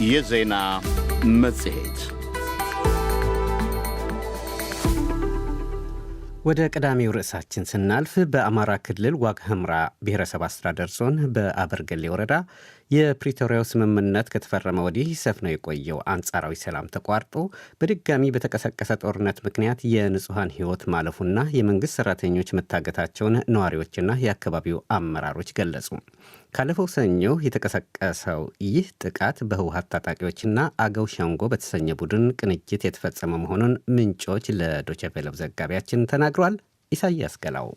የዜና መጽሔት ወደ ቀዳሚው ርዕሳችን ስናልፍ በአማራ ክልል ዋግ ኽምራ ብሔረሰብ አስተዳደር ዞን በአበርገሌ ወረዳ የፕሪቶሪያው ስምምነት ከተፈረመ ወዲህ ሰፍኖ የቆየው አንጻራዊ ሰላም ተቋርጦ በድጋሚ በተቀሰቀሰ ጦርነት ምክንያት የንጹሐን ሕይወት ማለፉና የመንግሥት ሠራተኞች መታገታቸውን ነዋሪዎችና የአካባቢው አመራሮች ገለጹ። ካለፈው ሰኞ የተቀሰቀሰው ይህ ጥቃት በህወሓት ታጣቂዎችና አገው ሸንጎ በተሰኘ ቡድን ቅንጅት የተፈጸመ መሆኑን ምንጮች ለዶይቼ ቬለ ዘጋቢያችን ተናግሯል። ኢሳያስ ገላው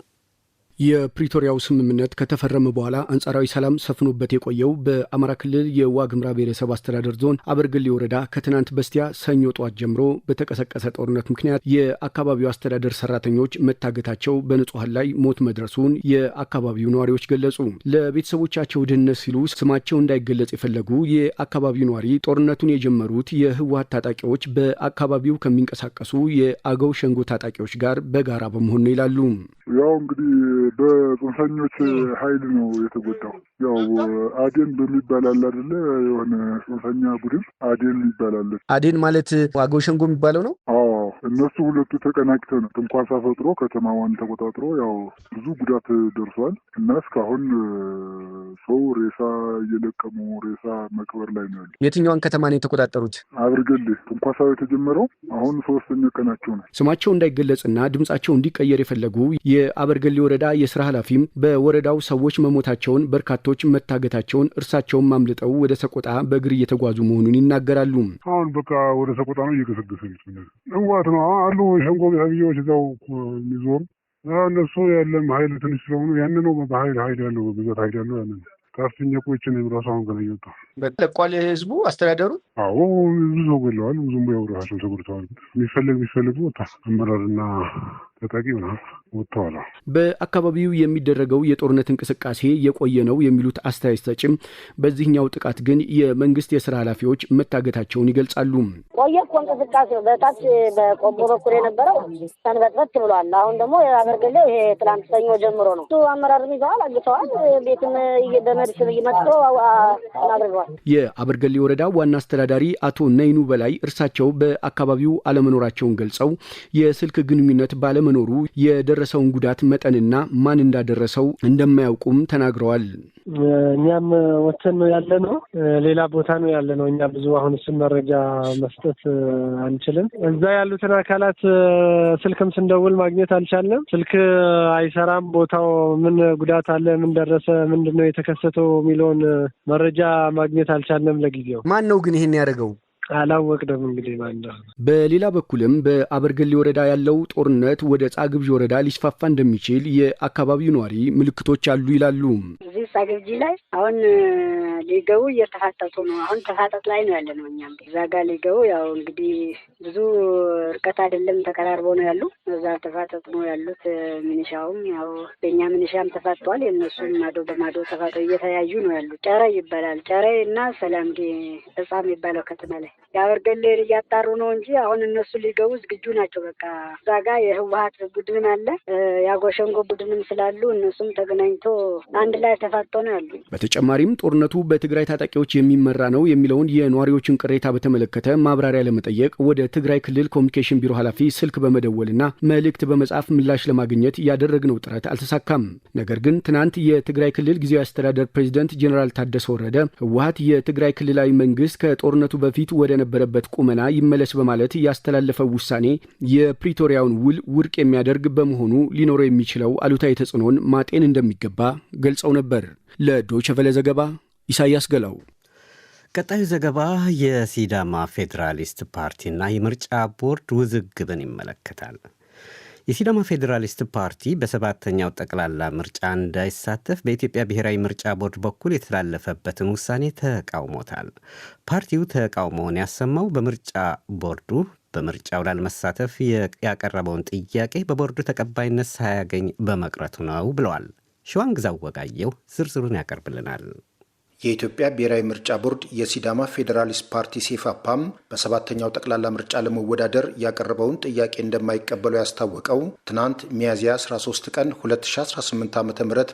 የፕሪቶሪያው ስምምነት ከተፈረመ በኋላ አንጻራዊ ሰላም ሰፍኖበት የቆየው በአማራ ክልል የዋግ ኽምራ ብሔረሰብ አስተዳደር ዞን አበርገሌ ወረዳ ከትናንት በስቲያ ሰኞ ጧት ጀምሮ በተቀሰቀሰ ጦርነት ምክንያት የአካባቢው አስተዳደር ሰራተኞች መታገታቸው በንጹሐን ላይ ሞት መድረሱን የአካባቢው ነዋሪዎች ገለጹ። ለቤተሰቦቻቸው ደህንነት ሲሉ ስማቸው እንዳይገለጽ የፈለጉ የአካባቢው ነዋሪ ጦርነቱን የጀመሩት የህወሓት ታጣቂዎች በአካባቢው ከሚንቀሳቀሱ የአገው ሸንጎ ታጣቂዎች ጋር በጋራ በመሆን ነው ይላሉ። ያው እንግዲህ በጽንፈኞች ኃይል ነው የተጎዳው። ያው አዴን በሚባል አለ አይደለ? የሆነ ጽንፈኛ ቡድን አዴን ይባላል። አዴን ማለት አገው ሸንጎ የሚባለው ነው። አዎ እነሱ ሁለቱ ተቀናጅተው ነው ትንኳሳ ፈጥሮ ከተማዋን ተቆጣጥሮ ያው ብዙ ጉዳት ደርሷል እና እስካሁን ሰው ሬሳ እየለቀሙ ሬሳ መቅበር ላይ ነው ያለው። የትኛዋን ከተማ ነው የተቆጣጠሩት? አበርገሌ። ትንኳሳው የተጀመረው አሁን 3ኛ ቀናቸው ነው። ስማቸው እንዳይገለጽና ድምጻቸው እንዲቀየር የፈለጉ የአበርገሌ ወረዳ የስራ ኃላፊም በወረዳው ሰዎች መሞታቸውን፣ በርካቶች መታገታቸውን፣ እርሳቸውም አምልጠው ወደ ሰቆጣ በእግር እየተጓዙ መሆኑን ይናገራሉ። አሁን በቃ ወደ ሰቆጣ ነው እየገሰገሰ ህወሓት ነው አሉ ሸንጎ ቤተሰቦች እዛው የሚዞሩ እነሱ ያለም ኃይል ትንሽ ስለሆኑ ያን ነው በኃይል ያለው በብዛት ኃይል ያለው ያን ካፍተኛ ቆይችን የራሱ አሁን ገና ይወጣ ለቋል ህዝቡ አስተዳደሩ። አዎ ብዙ ሰው ገለዋል። ብዙም ያውራቸው ተጎድተዋል። የሚፈልጉ አመራርና ተጠቂ ነው ወጥተዋል። በአካባቢው የሚደረገው የጦርነት እንቅስቃሴ የቆየ ነው የሚሉት አስተያየት ሰጭም በዚህኛው ጥቃት ግን የመንግስት የስራ ኃላፊዎች መታገታቸውን ይገልጻሉ። ቆየ እኮ እንቅስቃሴው በታች በቆቦ በኩል የነበረው ሰንበትበት ብሏል። አሁን ደግሞ አበርገሌ ይሄ ትላንት ሰኞ ጀምሮ ነው። እሱ አመራርም ይዘዋል፣ አግተዋል። ቤትም በመድፍ መጥቶ አድርገዋል። የአበርገሌ ወረዳ ዋና አስተዳዳሪ አቶ ነይኑ በላይ እርሳቸው በአካባቢው አለመኖራቸውን ገልጸው የስልክ ግንኙነት ባለመኖሩ የደረሰውን ጉዳት መጠንና ማን እንዳደረሰው እንደማያውቁም ተናግረዋል። እኛም ወተን ነው ያለነው፣ ሌላ ቦታ ነው ያለነው። እኛ ብዙ አሁን እሱን መረጃ መስጠት አንችልም። እዛ ያሉትን አካላት ስልክም ስንደውል ማግኘት አልቻልንም። ስልክ አይሰራም። ቦታው ምን ጉዳት አለ፣ ምን ደረሰ፣ ምንድነው የተከሰተው የሚለውን መረጃ ማግኘት አልቻልንም ለጊዜው። ማን ነው ግን ይሄን ያደረገው? አላወቅንም እንግዲህ ማለት ነው። በሌላ በኩልም በአበርገሌ ወረዳ ያለው ጦርነት ወደ ጻግብጂ ወረዳ ሊስፋፋ እንደሚችል የአካባቢው ነዋሪ ምልክቶች አሉ ይላሉ። እዚህ ጻግብጂ ላይ አሁን ሊገቡ እየተፋጠጡ ነው። አሁን ተፋጠጥ ላይ ነው ያለ ነው። እኛም እዛ ጋር ሊገቡ ያው እንግዲህ ብዙ ርቀት አይደለም ተቀራርበው ነው ያሉ። እዛ ተፋጠጥ ነው ያሉት። ሚኒሻውም ያው በእኛ ሚኒሻም ተፋጠዋል። የእነሱም ማዶ በማዶ ተፋጠው እየተያዩ ነው ያሉ። ጨረ ይባላል። ጨረ እና ሰላምጌ ህጻም የሚባለው ከተማ ላይ የአበርገሌን እያጣሩ ነው እንጂ አሁን እነሱ ሊገቡ ዝግጁ ናቸው። በቃ እዛ ጋር የህወሓት ቡድን አለ፣ የአገው ሸንጎ ቡድንም ስላሉ እነሱም ተገናኝቶ አንድ ላይ ተፋጠው ነው ያሉ። በተጨማሪም ጦርነቱ በትግራይ ታጣቂዎች የሚመራ ነው የሚለውን የነዋሪዎችን ቅሬታ በተመለከተ ማብራሪያ ለመጠየቅ ወደ ትግራይ ክልል ኮሚኒኬሽን ቢሮ ኃላፊ ስልክ በመደወልና መልእክት በመጻፍ ምላሽ ለማግኘት ያደረግነው ጥረት አልተሳካም። ነገር ግን ትናንት የትግራይ ክልል ጊዜያዊ አስተዳደር ፕሬዚደንት ጄኔራል ታደሰ ወረደ ህወሓት የትግራይ ክልላዊ መንግስት ከጦርነቱ በፊት ወደ ነበረበት ቁመና ይመለስ በማለት ያስተላለፈው ውሳኔ የፕሪቶሪያውን ውል ውድቅ የሚያደርግ በመሆኑ ሊኖረው የሚችለው አሉታዊ ተጽዕኖን ማጤን እንደሚገባ ገልጸው ነበር። ለዶይቼ ቬለ ዘገባ ኢሳያስ ገላው። ቀጣዩ ዘገባ የሲዳማ ፌዴራሊስት ፓርቲና የምርጫ ቦርድ ውዝግብን ይመለከታል። የሲዳማ ፌዴራሊስት ፓርቲ በሰባተኛው ጠቅላላ ምርጫ እንዳይሳተፍ በኢትዮጵያ ብሔራዊ ምርጫ ቦርድ በኩል የተላለፈበትን ውሳኔ ተቃውሞታል። ፓርቲው ተቃውሞውን ያሰማው በምርጫ ቦርዱ በምርጫው ላለመሳተፍ ያቀረበውን ጥያቄ በቦርዱ ተቀባይነት ሳያገኝ በመቅረቱ ነው ብለዋል። ሸዋንግዛው ወጋየው ዝርዝሩን ያቀርብልናል። የኢትዮጵያ ብሔራዊ ምርጫ ቦርድ የሲዳማ ፌዴራሊስት ፓርቲ ሴፋፓም በሰባተኛው ጠቅላላ ምርጫ ለመወዳደር ያቀረበውን ጥያቄ እንደማይቀበሉ ያስታወቀው ትናንት ሚያዝያ 13 ቀን 2018 ዓ.ም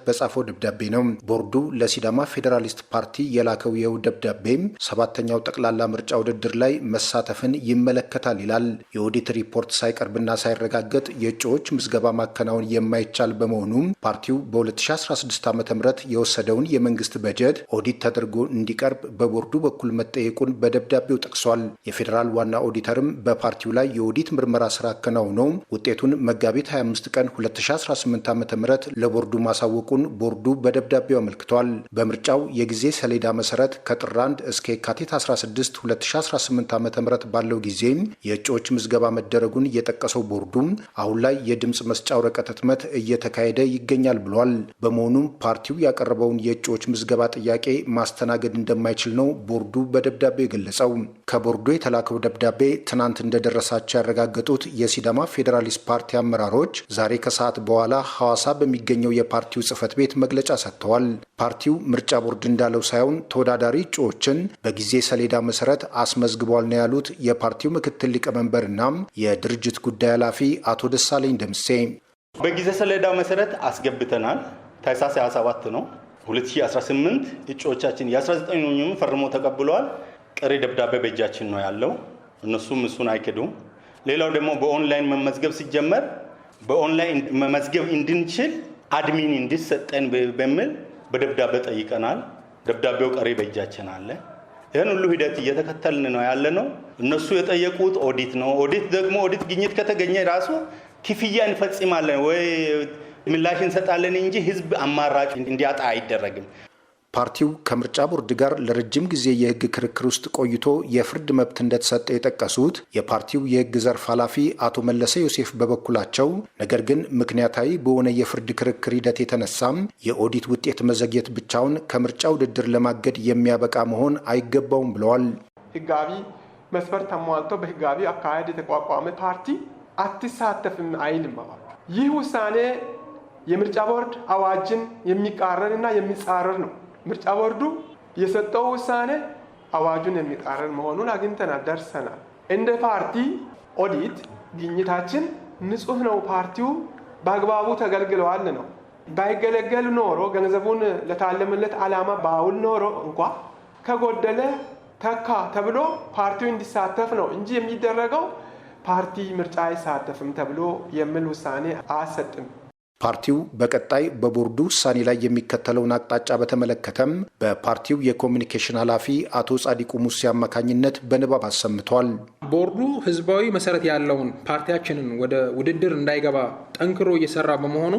በጻፈው ደብዳቤ ነው። ቦርዱ ለሲዳማ ፌዴራሊስት ፓርቲ የላከው ይኸው ደብዳቤም ሰባተኛው ጠቅላላ ምርጫ ውድድር ላይ መሳተፍን ይመለከታል ይላል። የኦዲት ሪፖርት ሳይቀርብና ሳይረጋገጥ የእጩዎች ምዝገባ ማከናወን የማይቻል በመሆኑም ፓርቲው በ2016 ዓ.ም የወሰደውን የመንግስት በጀት ኦዲት ተደርጎ እንዲቀርብ በቦርዱ በኩል መጠየቁን በደብዳቤው ጠቅሷል። የፌዴራል ዋና ኦዲተርም በፓርቲው ላይ የኦዲት ምርመራ ስራ አከናውነው ውጤቱን መጋቢት 25 ቀን 2018 ዓ.ም ለቦርዱ ማሳወቁን ቦርዱ በደብዳቤው አመልክቷል። በምርጫው የጊዜ ሰሌዳ መሰረት ከጥር 1 እስከ የካቲት 16 2018 ዓ.ም ባለው ጊዜም የእጩዎች ምዝገባ መደረጉን የጠቀሰው ቦርዱ አሁን ላይ የድምፅ መስጫ ወረቀት ህትመት እየተካሄደ ይገኛል ብሏል። በመሆኑም ፓርቲው ያቀረበውን የእጩዎች ምዝገባ ጥያቄ ማስተናገድ እንደማይችል ነው ቦርዱ በደብዳቤው የገለጸው። ከቦርዱ የተላከው ደብዳቤ ትናንት እንደደረሳቸው ያረጋገጡት የሲዳማ ፌዴራሊስት ፓርቲ አመራሮች ዛሬ ከሰዓት በኋላ ሐዋሳ በሚገኘው የፓርቲው ጽህፈት ቤት መግለጫ ሰጥተዋል። ፓርቲው ምርጫ ቦርድ እንዳለው ሳይሆን ተወዳዳሪ እጩዎችን በጊዜ ሰሌዳ መሰረት አስመዝግቧል ነው ያሉት የፓርቲው ምክትል ሊቀመንበርና የድርጅት ጉዳይ ኃላፊ አቶ ደሳለኝ ደምሴ። በጊዜ ሰሌዳ መሰረት አስገብተናል። ታህሳስ 27 ነው 2018 እጩዎቻችን የ19ኙም ፈርሞ ተቀብለዋል። ቀሪ ደብዳቤ በእጃችን ነው ያለው። እነሱም እሱን አይክዱም። ሌላው ደግሞ በኦንላይን መመዝገብ ሲጀመር በኦንላይን መመዝገብ እንድንችል አድሚን እንዲሰጠን በሚል በደብዳቤ ጠይቀናል። ደብዳቤው ቀሪ በእጃችን አለ። ይህን ሁሉ ሂደት እየተከተልን ነው ያለ ነው። እነሱ የጠየቁት ኦዲት ነው። ኦዲት ደግሞ ኦዲት ግኝት ከተገኘ ራሱ ክፍያ እንፈጽማለን ወይ ምላሽ እንሰጣለን እንጂ ህዝብ አማራጭ እንዲያጣ አይደረግም። ፓርቲው ከምርጫ ቦርድ ጋር ለረጅም ጊዜ የህግ ክርክር ውስጥ ቆይቶ የፍርድ መብት እንደተሰጠ የጠቀሱት የፓርቲው የህግ ዘርፍ ኃላፊ አቶ መለሰ ዮሴፍ በበኩላቸው ነገር ግን ምክንያታዊ በሆነ የፍርድ ክርክር ሂደት የተነሳም የኦዲት ውጤት መዘግየት ብቻውን ከምርጫ ውድድር ለማገድ የሚያበቃ መሆን አይገባውም ብለዋል። ህጋዊ መስፈርት ተሟልቶ በህጋዊ አካሄድ የተቋቋመ ፓርቲ አትሳተፍም አይልም። ይህ ውሳኔ የምርጫ ቦርድ አዋጅን የሚቃረንና የሚጻረር ነው። ምርጫ ቦርዱ የሰጠው ውሳኔ አዋጁን የሚቃረን መሆኑን አግኝተናል፣ ደርሰናል። እንደ ፓርቲ ኦዲት ግኝታችን ንጹህ ነው፣ ፓርቲው በአግባቡ ተገልግለዋል ነው። ባይገለገል ኖሮ ገንዘቡን ለታለመለት ዓላማ ባውል ኖሮ እንኳ ከጎደለ ተካ ተብሎ ፓርቲው እንዲሳተፍ ነው እንጂ የሚደረገው ፓርቲ ምርጫ አይሳተፍም ተብሎ የሚል ውሳኔ አያሰጥም። ፓርቲው በቀጣይ በቦርዱ ውሳኔ ላይ የሚከተለውን አቅጣጫ በተመለከተም በፓርቲው የኮሚኒኬሽን ኃላፊ አቶ ጻዲቁ ሙሴ አማካኝነት በንባብ አሰምቷል። ቦርዱ ህዝባዊ መሰረት ያለውን ፓርቲያችንን ወደ ውድድር እንዳይገባ ጠንክሮ እየሰራ በመሆኑ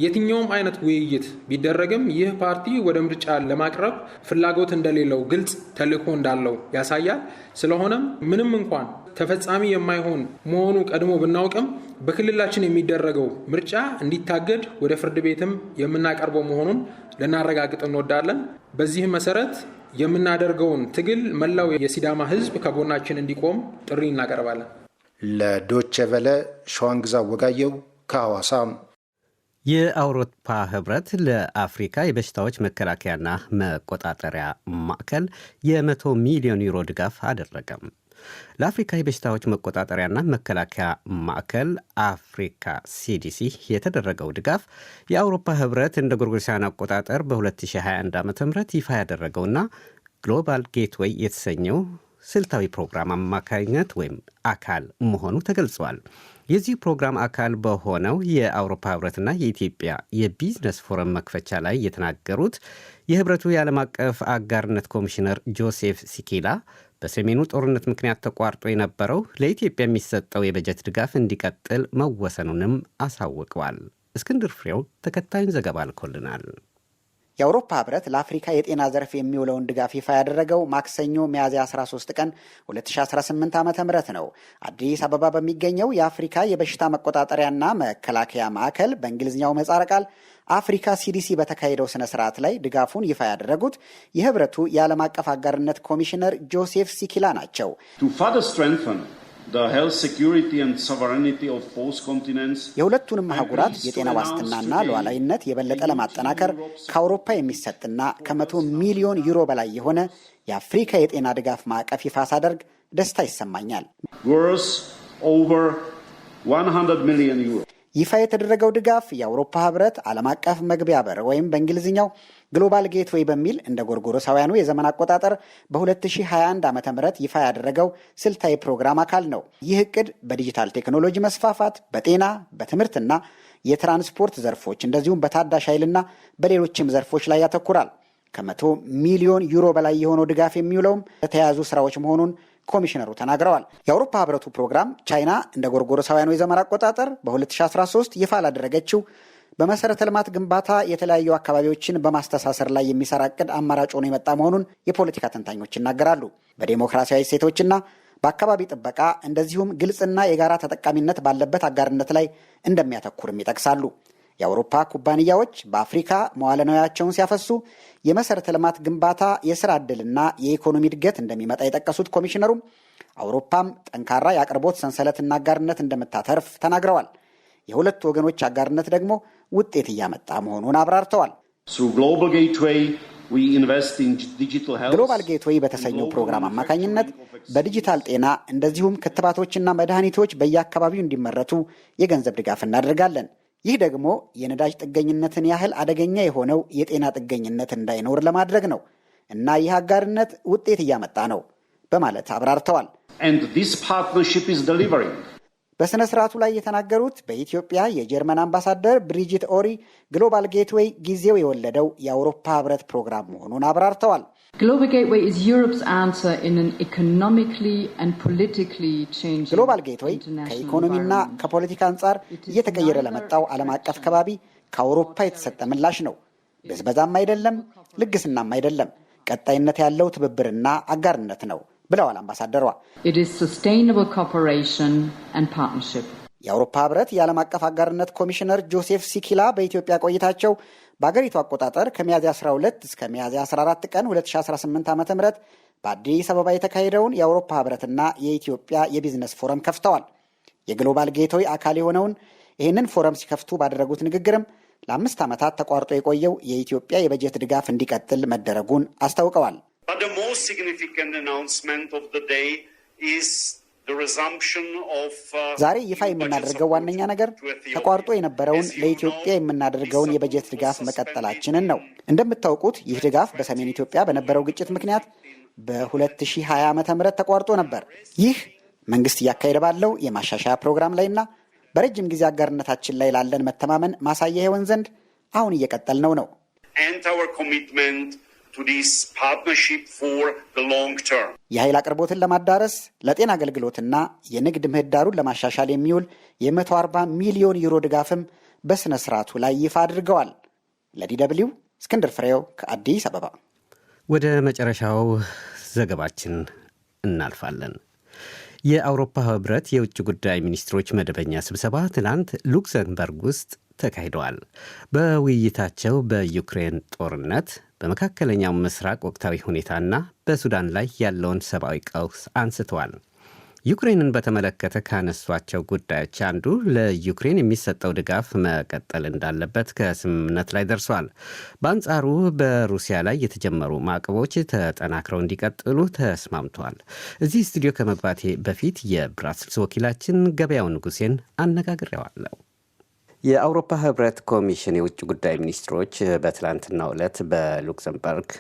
የትኛውም አይነት ውይይት ቢደረግም ይህ ፓርቲ ወደ ምርጫ ለማቅረብ ፍላጎት እንደሌለው ግልጽ ተልዕኮ እንዳለው ያሳያል። ስለሆነም ምንም እንኳን ተፈጻሚ የማይሆን መሆኑ ቀድሞ ብናውቅም በክልላችን የሚደረገው ምርጫ እንዲታገድ ወደ ፍርድ ቤትም የምናቀርበው መሆኑን ልናረጋግጥ እንወዳለን። በዚህም መሰረት የምናደርገውን ትግል መላው የሲዳማ ህዝብ ከጎናችን እንዲቆም ጥሪ እናቀርባለን። ለዶቼ ቬለ ሸዋንግዛ ወጋየው ከሐዋሳ። የአውሮፓ ህብረት ለአፍሪካ የበሽታዎች መከላከያና መቆጣጠሪያ ማዕከል የ100 ሚሊዮን ዩሮ ድጋፍ አደረገም። ለአፍሪካ የበሽታዎች መቆጣጠሪያና መከላከያ ማዕከል አፍሪካ ሲዲሲ የተደረገው ድጋፍ የአውሮፓ ህብረት እንደ ጎርጎሮሳውያን አቆጣጠር በ2021 ዓ ም ይፋ ያደረገውና ግሎባል ጌትዌይ የተሰኘው ስልታዊ ፕሮግራም አማካኝነት ወይም አካል መሆኑ ተገልጿል። የዚህ ፕሮግራም አካል በሆነው የአውሮፓ ህብረትና የኢትዮጵያ የቢዝነስ ፎረም መክፈቻ ላይ የተናገሩት የህብረቱ የዓለም አቀፍ አጋርነት ኮሚሽነር ጆሴፍ ሲኪላ በሰሜኑ ጦርነት ምክንያት ተቋርጦ የነበረው ለኢትዮጵያ የሚሰጠው የበጀት ድጋፍ እንዲቀጥል መወሰኑንም አሳውቀዋል። እስክንድር ፍሬው ተከታዩን ዘገባ ልኮልናል። የአውሮፓ ህብረት ለአፍሪካ የጤና ዘርፍ የሚውለውን ድጋፍ ይፋ ያደረገው ማክሰኞ ሚያዝያ 13 ቀን 2018 ዓ ም ነው። አዲስ አበባ በሚገኘው የአፍሪካ የበሽታ መቆጣጠሪያና መከላከያ ማዕከል በእንግሊዝኛው ምህጻረ ቃል አፍሪካ ሲዲሲ በተካሄደው ስነ ስርዓት ላይ ድጋፉን ይፋ ያደረጉት የህብረቱ የዓለም አቀፍ አጋርነት ኮሚሽነር ጆሴፍ ሲኪላ ናቸው። የሁለቱንም አህጉራት የጤና ዋስትናና ሉዓላዊነት የበለጠ ለማጠናከር ከአውሮፓ የሚሰጥና ከ100 ሚሊዮን ዩሮ በላይ የሆነ የአፍሪካ የጤና ድጋፍ ማዕቀፍ ይፋ ሳደርግ ደስታ ይሰማኛል። ይፋ የተደረገው ድጋፍ የአውሮፓ ህብረት ዓለም አቀፍ መግቢያ በር ወይም በእንግሊዝኛው ግሎባል ጌትዌይ በሚል እንደ ጎርጎሮሳውያኑ የዘመን አቆጣጠር በ2021 ዓ.ም ይፋ ያደረገው ስልታዊ ፕሮግራም አካል ነው። ይህ እቅድ በዲጂታል ቴክኖሎጂ መስፋፋት፣ በጤና፣ በትምህርትና የትራንስፖርት ዘርፎች እንደዚሁም በታዳሽ ኃይልና በሌሎችም ዘርፎች ላይ ያተኩራል። ከ100 ሚሊዮን ዩሮ በላይ የሆነው ድጋፍ የሚውለውም ለተያያዙ ስራዎች መሆኑን ኮሚሽነሩ ተናግረዋል። የአውሮፓ ህብረቱ ፕሮግራም ቻይና እንደ ጎርጎሮሳውያኑ የዘመን አቆጣጠር በ2013 ይፋ ላደረገችው በመሰረተ ልማት ግንባታ የተለያዩ አካባቢዎችን በማስተሳሰር ላይ የሚሰራ እቅድ አማራጭ ሆኖ የመጣ መሆኑን የፖለቲካ ተንታኞች ይናገራሉ። በዴሞክራሲያዊ እሴቶችና በአካባቢ ጥበቃ እንደዚሁም ግልጽና የጋራ ተጠቃሚነት ባለበት አጋርነት ላይ እንደሚያተኩርም ይጠቅሳሉ። የአውሮፓ ኩባንያዎች በአፍሪካ መዋለ ንዋያቸውን ሲያፈሱ የመሰረተ ልማት ግንባታ የስራ ዕድልና የኢኮኖሚ እድገት እንደሚመጣ የጠቀሱት ኮሚሽነሩም አውሮፓም ጠንካራ የአቅርቦት ሰንሰለትና አጋርነት እንደምታተርፍ ተናግረዋል። የሁለቱ ወገኖች አጋርነት ደግሞ ውጤት እያመጣ መሆኑን አብራርተዋል። ግሎባል ጌትዌይ በተሰኘው ፕሮግራም አማካኝነት በዲጂታል ጤና እንደዚሁም ክትባቶችና መድኃኒቶች በየአካባቢው እንዲመረቱ የገንዘብ ድጋፍ እናደርጋለን። ይህ ደግሞ የነዳጅ ጥገኝነትን ያህል አደገኛ የሆነው የጤና ጥገኝነት እንዳይኖር ለማድረግ ነው እና ይህ አጋርነት ውጤት እያመጣ ነው በማለት አብራርተዋል። በሥነ ሥርዓቱ ላይ የተናገሩት በኢትዮጵያ የጀርመን አምባሳደር ብሪጂት ኦሪ ግሎባል ጌትዌይ ጊዜው የወለደው የአውሮፓ ህብረት ፕሮግራም መሆኑን አብራርተዋል። ግሎባል ጌትዌይ ከኢኮኖሚና ከፖለቲካ አንጻር እየተቀየረ ለመጣው ዓለም አቀፍ ከባቢ ከአውሮፓ የተሰጠ ምላሽ ነው። ብዝበዛም አይደለም፣ ልግስናም አይደለም፣ ቀጣይነት ያለው ትብብርና አጋርነት ነው ብለዋል አምባሳደሯ። የአውሮፓ ህብረት የዓለም አቀፍ አጋርነት ኮሚሽነር ጆሴፍ ሲኪላ በኢትዮጵያ ቆይታቸው በአገሪቱ አቆጣጠር ከሚያዝያ 12 እስከ ሚያዝያ 14 ቀን 2018 ዓ.ም በአዲስ አበባ የተካሄደውን የአውሮፓ ህብረትና የኢትዮጵያ የቢዝነስ ፎረም ከፍተዋል። የግሎባል ጌትዌይ አካል የሆነውን ይህንን ፎረም ሲከፍቱ ባደረጉት ንግግርም ለ5 ዓመታት ተቋርጦ የቆየው የኢትዮጵያ የበጀት ድጋፍ እንዲቀጥል መደረጉን አስታውቀዋል። ዛሬ ይፋ የምናደርገው ዋነኛ ነገር ተቋርጦ የነበረውን ለኢትዮጵያ የምናደርገውን የበጀት ድጋፍ መቀጠላችንን ነው። እንደምታውቁት ይህ ድጋፍ በሰሜን ኢትዮጵያ በነበረው ግጭት ምክንያት በ2020 ዓ.ም ተቋርጦ ነበር። ይህ መንግስት እያካሄደ ባለው የማሻሻያ ፕሮግራም ላይና በረጅም ጊዜ አጋርነታችን ላይ ላለን መተማመን ማሳያ ይሆን ዘንድ አሁን እየቀጠልነው ነው። የኃይል አቅርቦትን ለማዳረስ ለጤና አገልግሎትና የንግድ ምህዳሩን ለማሻሻል የሚውል የ140 ሚሊዮን ዩሮ ድጋፍም በሥነ ሥርዓቱ ላይ ይፋ አድርገዋል። ለዲ.ደብልዩ እስክንድር ፍሬው ከአዲስ አበባ። ወደ መጨረሻው ዘገባችን እናልፋለን። የአውሮፓ ህብረት የውጭ ጉዳይ ሚኒስትሮች መደበኛ ስብሰባ ትናንት ሉክሰምበርግ ውስጥ ተካሂደዋል። በውይይታቸው በዩክሬን ጦርነት፣ በመካከለኛው ምስራቅ ወቅታዊ ሁኔታና በሱዳን ላይ ያለውን ሰብአዊ ቀውስ አንስተዋል። ዩክሬንን በተመለከተ ካነሷቸው ጉዳዮች አንዱ ለዩክሬን የሚሰጠው ድጋፍ መቀጠል እንዳለበት ከስምምነት ላይ ደርሷል። በአንጻሩ በሩሲያ ላይ የተጀመሩ ማዕቀቦች ተጠናክረው እንዲቀጥሉ ተስማምተዋል። እዚህ ስቱዲዮ ከመግባቴ በፊት የብራስልስ ወኪላችን ገበያው ንጉሴን አነጋግሬዋለሁ። የአውሮፓ ህብረት ኮሚሽን የውጭ ጉዳይ ሚኒስትሮች በትላንትናው ዕለት በሉክሰምበርግ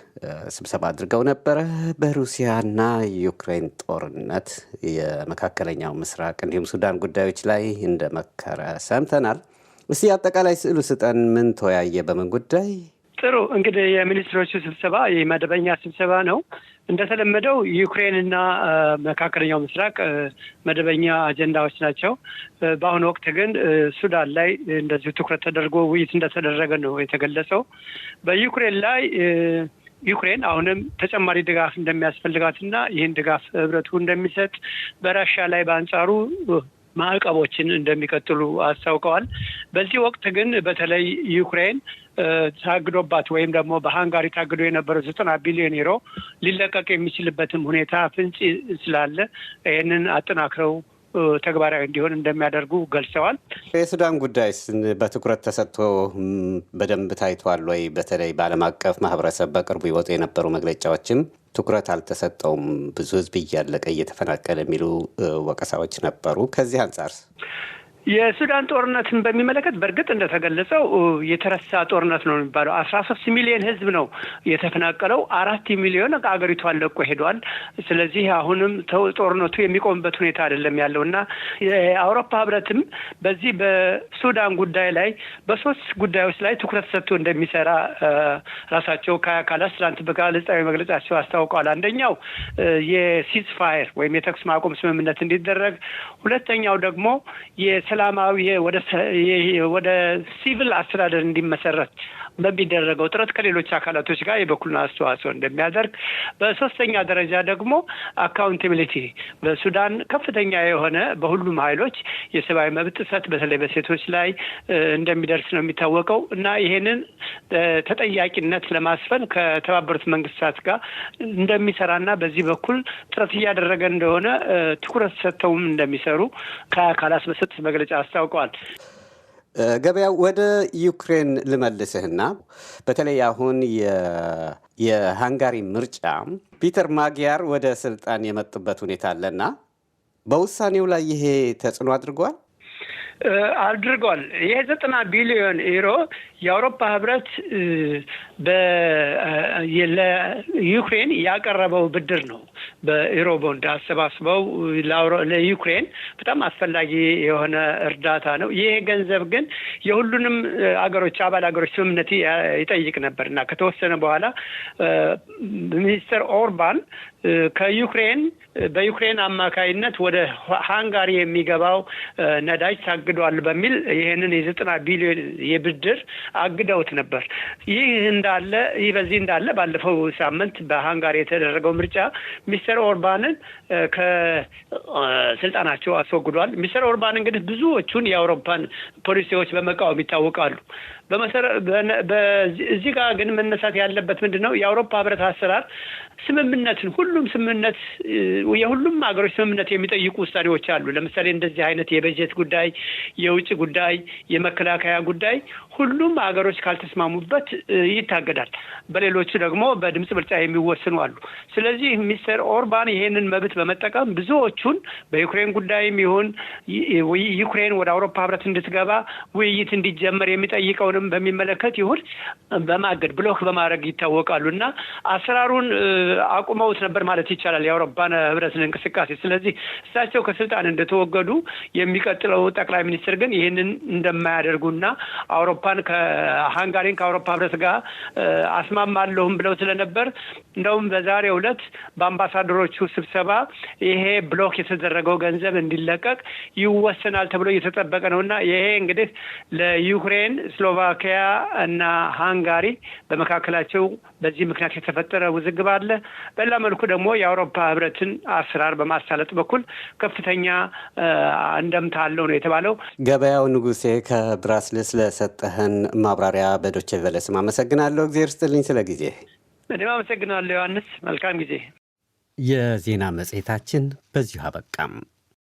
ስብሰባ አድርገው ነበረ። በሩሲያና ዩክሬን ጦርነት፣ የመካከለኛው ምስራቅ እንዲሁም ሱዳን ጉዳዮች ላይ እንደመከረ ሰምተናል። እስቲ አጠቃላይ ስዕሉ ስጠን። ምን ተወያየ? በምን ጉዳይ? ጥሩ እንግዲህ የሚኒስትሮቹ ስብሰባ የመደበኛ ስብሰባ ነው። እንደተለመደው ዩክሬንና መካከለኛው ምስራቅ መደበኛ አጀንዳዎች ናቸው። በአሁኑ ወቅት ግን ሱዳን ላይ እንደዚሁ ትኩረት ተደርጎ ውይይት እንደተደረገ ነው የተገለጸው። በዩክሬን ላይ ዩክሬን አሁንም ተጨማሪ ድጋፍ እንደሚያስፈልጋትና ይህን ድጋፍ ህብረቱ እንደሚሰጥ፣ በራሻ ላይ በአንጻሩ ማዕቀቦችን እንደሚቀጥሉ አስታውቀዋል። በዚህ ወቅት ግን በተለይ ዩክሬን ታግዶባት ወይም ደግሞ በሃንጋሪ ታግዶ የነበረው 90 ቢሊዮን ዩሮ ሊለቀቅ የሚችልበትም ሁኔታ ፍንጭ ስላለ ይህንን አጠናክረው ተግባራዊ እንዲሆን እንደሚያደርጉ ገልጸዋል። የሱዳን ጉዳይስ በትኩረት ተሰጥቶ በደንብ ታይቷል ወይ? በተለይ በዓለም አቀፍ ማህበረሰብ በቅርቡ ይወጡ የነበሩ መግለጫዎችም ትኩረት አልተሰጠውም፣ ብዙ ህዝብ እያለቀ እየተፈናቀለ የሚሉ ወቀሳዎች ነበሩ። ከዚህ አንጻር የሱዳን ጦርነትን በሚመለከት በእርግጥ እንደተገለጸው የተረሳ ጦርነት ነው የሚባለው። 13 ሚሊዮን ህዝብ ነው የተፈናቀለው። 4 ሚሊዮን አገሪቷን ለቆ ሄዷል። ስለዚህ አሁንም ጦርነቱ የሚቆምበት ሁኔታ አይደለም ያለው እና የአውሮፓ ህብረትም በዚህ በሱዳን ጉዳይ ላይ በሶስት ጉዳዮች ላይ ትኩረት ሰጥቶ እንደሚሰራ ራሳቸው ከአካላት ትናንት በጋዜጣዊ መግለጫቸው አስታውቀዋል። አንደኛው የሲዝ ፋየር ወይም የተኩስ ማቆም ስምምነት እንዲደረግ፣ ሁለተኛው ደግሞ ሰላማዊ ወደ ሲቪል አስተዳደር እንዲመሰረት በሚደረገው ጥረት ከሌሎች አካላቶች ጋር የበኩሉን አስተዋጽኦ እንደሚያደርግ፣ በሶስተኛ ደረጃ ደግሞ አካውንታቢሊቲ በሱዳን ከፍተኛ የሆነ በሁሉም ኃይሎች የሰብአዊ መብት ጥሰት በተለይ በሴቶች ላይ እንደሚደርስ ነው የሚታወቀው እና ይሄንን ተጠያቂነት ለማስፈን ከተባበሩት መንግስታት ጋር እንደሚሰራና በዚህ በኩል ጥረት እያደረገ እንደሆነ ትኩረት ሰጥተውም እንደሚሰሩ ከአካላት በሰጡት መግለጫ አስታውቀዋል። ገበያው ወደ ዩክሬን ልመልስህና በተለይ አሁን የሃንጋሪ ምርጫ ፒተር ማጊያር ወደ ስልጣን የመጡበት ሁኔታ አለና በውሳኔው ላይ ይሄ ተጽዕኖ አድርጓል? ይሄ 90 ቢሊዮን ዩሮ የአውሮፓ ህብረት ለዩክሬን ያቀረበው ብድር ነው። በዩሮ ቦንድ አሰባስበው ለዩክሬን በጣም አስፈላጊ የሆነ እርዳታ ነው። ይሄ ገንዘብ ግን የሁሉንም አባል ሀገሮች ስምምነት ይጠይቅ ነበር እና ከተወሰነ በኋላ ሚኒስትር ኦርባን በዩክሬን አማካይነት ወደ ሃንጋሪ የሚገባው ነዳጅ ታግዷል በሚል ይሄንን የ90 ቢሊዮን የብድር አግደውት ነበር። ይህ በዚህ እንዳለ ባለፈው ሳምንት በሃንጋሪ የተደረገው ምርጫ ሚስተር ኦርባንን ከስልጣናቸው አስወግዷል። ሚስተር ኦርባን እንግዲህ ብዙዎቹን የአውሮፓን ፖሊሲዎች በመቃወም ይታወቃሉ። እዚህ ጋር ግን መነሳት ያለበት ምንድን ነው? የአውሮፓ ህብረት አሰራር የሁሉም ሀገሮች ስምምነት የሚጠይቁ ውሳኔዎች አሉ። ለምሳሌ እንደዚህ አይነት የበጀት ጉዳይ፣ የውጭ ጉዳይ፣ የመከላከያ ጉዳይ ሁሉም ሀገሮች ካልተስማሙበት ይታገዳል። በሌሎቹ ደግሞ በድምጽ ብልጫ የሚወስኑ አሉ። ስለዚህ ሚስተር ኦርባን ይሄንን መብት በመጠቀም ብዙዎቹን በዩክሬን ጉዳይም ይሁን ዩክሬን ወደ አውሮፓ ህብረት እንድትገባ ውይይት እንዲጀመር የሚጠይቀውንም በሚመለከት ይሁን በማገድ ብሎክ በማድረግ ይታወቃሉ እና አሰራሩን አቁመውት ነበር ማለት ይቻላል የአውሮፓን ህብረትን እንቅስቃሴ። ስለዚህ እሳቸው ከስልጣን እንደተወገዱ የሚቀጥለው ጠቅላይ ሚኒስትር ግን ይህንን እንደማያደርጉና ሃንጋሪን ከአውሮፓ ህብረት ጋር አስማማለሁም ብለው ስለነበር እንደውም በዛሬው ዕለት በአምባሳደሮቹ ስብሰባ ይሄ ብሎክ የተደረገው ገንዘብ እንዲለቀቅ ይወሰናል ተብሎ እየተጠበቀ ነውና ይሄ እንግዲህ ለዩክሬን፣ ስሎቫኪያ እና ሃንጋሪ በመካከላቸው በዚህ ምክንያት የተፈጠረ ውዝግብ አለ። በሌላ መልኩ ደግሞ የአውሮፓ ህብረትን አሰራር በማሳለጥ በኩል ከፍተኛ እንደምታ አለው ነው የተባለው። ገበያው ንጉሴ ከብራስልስ ለሰጠህን ማብራሪያ በዶቼ ቬለ ስም አመሰግናለሁ። እግዚአብሔር ይስጥልኝ ስለ ጊዜ። እኔም አመሰግናለሁ ዮሐንስ። መልካም ጊዜ። የዜና መጽሔታችን በዚሁ አበቃም።